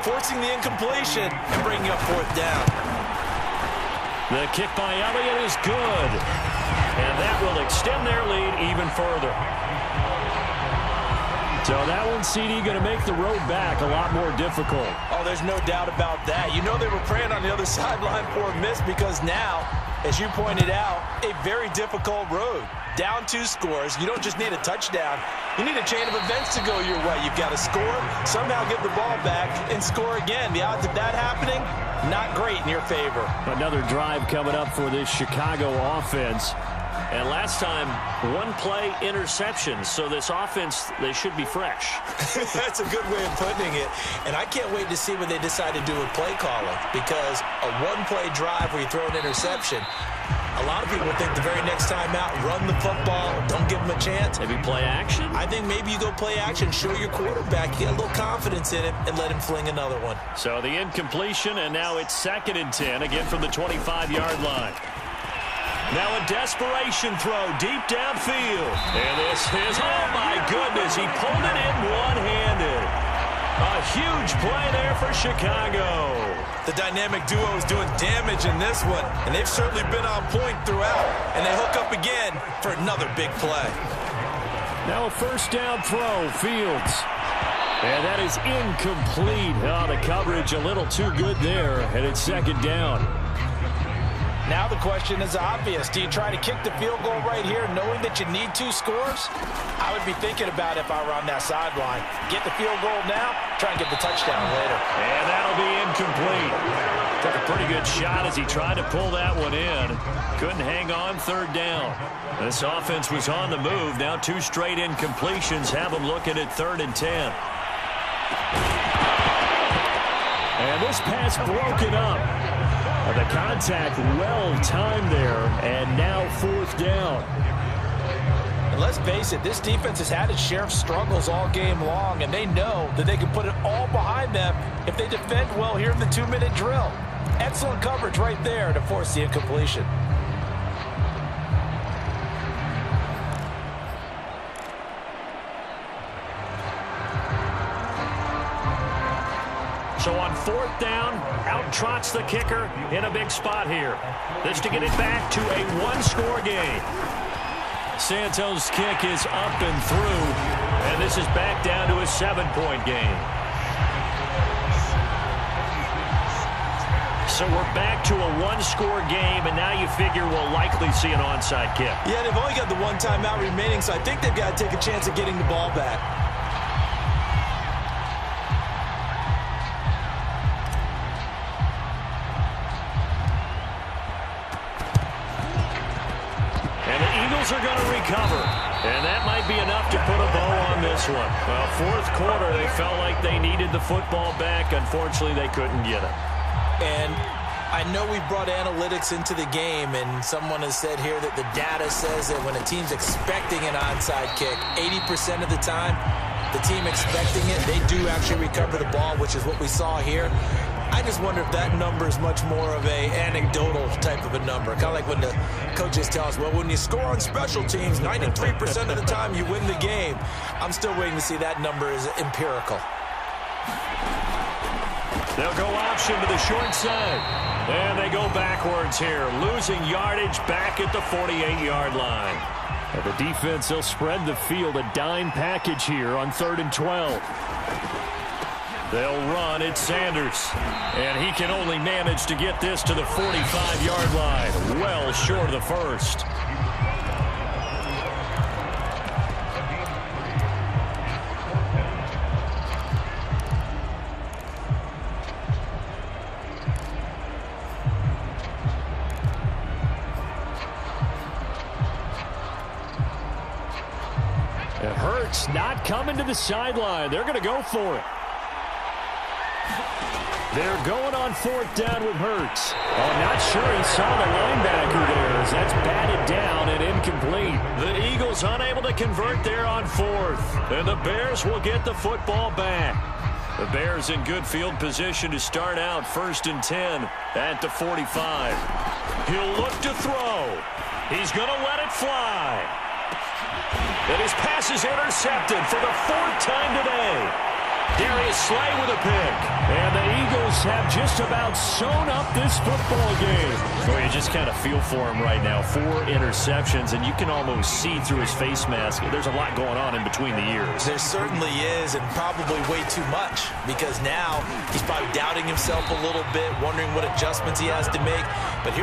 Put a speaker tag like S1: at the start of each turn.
S1: forcing the incompletion and bringing up fourth down.
S2: The kick by Elliott is good. And that will extend their lead even further. So that one, CD, going to make the road back a lot more difficult.
S1: Oh, there's no doubt about that. You know they were praying on the other sideline for a miss because now, as you pointed out, a very difficult road. Down 2 scores. You don't just need a touchdown. You need a chain of events to go your way. You've got to score, somehow get the ball back, and score again. The odds of that happening, not great in your favor.
S2: Another drive coming up for this Chicago offense. And last time, 1 play interception. So this offense, they should be fresh.
S1: That's a good way of putting it. And I can't wait to see what they decide to do with play calling. Because a 1-play drive where you throw an interception, a lot of people think the very next time out, run the football, don't give them a chance.
S2: Maybe play action?
S1: I think maybe you go play action, show your quarterback, get a little confidence in him, and let him fling another one.
S2: So the incompletion, and now it's 2nd and 10, again from the 25-yard line. Now a desperation throw deep downfield. And this is, oh my goodness, he pulled it in one-handed. A huge play there for Chicago.
S1: The dynamic duo is doing damage in this one, and they've certainly been on point throughout. And they hook up again for another big play.
S2: Now a first down throw, Fields. And that is incomplete. Oh, the coverage a little too good there, and it's 2nd down.
S1: Now the question is obvious. Do you try to kick the field goal right here knowing that you need 2 scores? I would be thinking about it if I were on that sideline. Get the field goal now, try and get the touchdown later.
S2: And that'll be incomplete. Took a pretty good shot as he tried to pull that one in. Couldn't hang on 3rd down. This offense was on the move. Now 2 straight incompletions have them looking at 3rd and 10. And this pass broken up. The contact well-timed there, and now 4th down.
S1: And let's face it, this defense has had its share of struggles all game long, and they know that they can put it all behind them if they defend well here in the 2-minute drill. Excellent coverage right there to force the incompletion.
S2: So on 4th down, out trots the kicker in a big spot here. This to get it back to a 1-score game. Santos' kick is up and through, and this is back down to a 7-point game. So we're back to a 1-score game, and now you figure we'll likely see an onside kick.
S1: Yeah, they've only got the 1 timeout remaining, so I think they've got to take a chance at getting the ball back.
S2: Are going to recover, and that might be enough to put a bow on this one. Well, 4th quarter, they felt like they needed the football back. Unfortunately, they couldn't get it.
S1: And I know we brought analytics into the game, and someone has said here that the data says that when a team's expecting an onside kick, 80% of the time, the team expecting it, they do actually recover the ball, which is what we saw here. I just wonder if that number is much more of a anecdotal type of a number. Kind of like when the coaches tell us, well, when you score on special teams, 93% of the time you win the game. I'm still waiting to see that number is empirical.
S2: They'll go option to the short side. And they go backwards here, losing yardage back at the 48-yard line. And the defense, they'll spread the field, a dime package here on 3rd and 12. They'll run. It's Sanders. And he can only manage to get this to the 45-yard line. Well short of the first. And Hurts not coming to the sideline. They're going to go for it. They're going on 4th down with Hurts. Oh, not sure he saw the linebacker there as that's batted down and incomplete. The Eagles unable to convert there on 4th. And the Bears will get the football back. The Bears in good field position to start out 1st and 10 at the 45. He'll look to throw. He's going to let it fly. And his pass is intercepted for the 4th time today. Darius Slay with a pick. And Eagles have just about sewn up this football game. Well, you just kind of feel for him right now. 4 interceptions, and you can almost see through his face mask. There's a lot going on in between the ears.
S1: There certainly is, and probably way too much, because now he's probably doubting himself a little bit, wondering what adjustments he has to make. But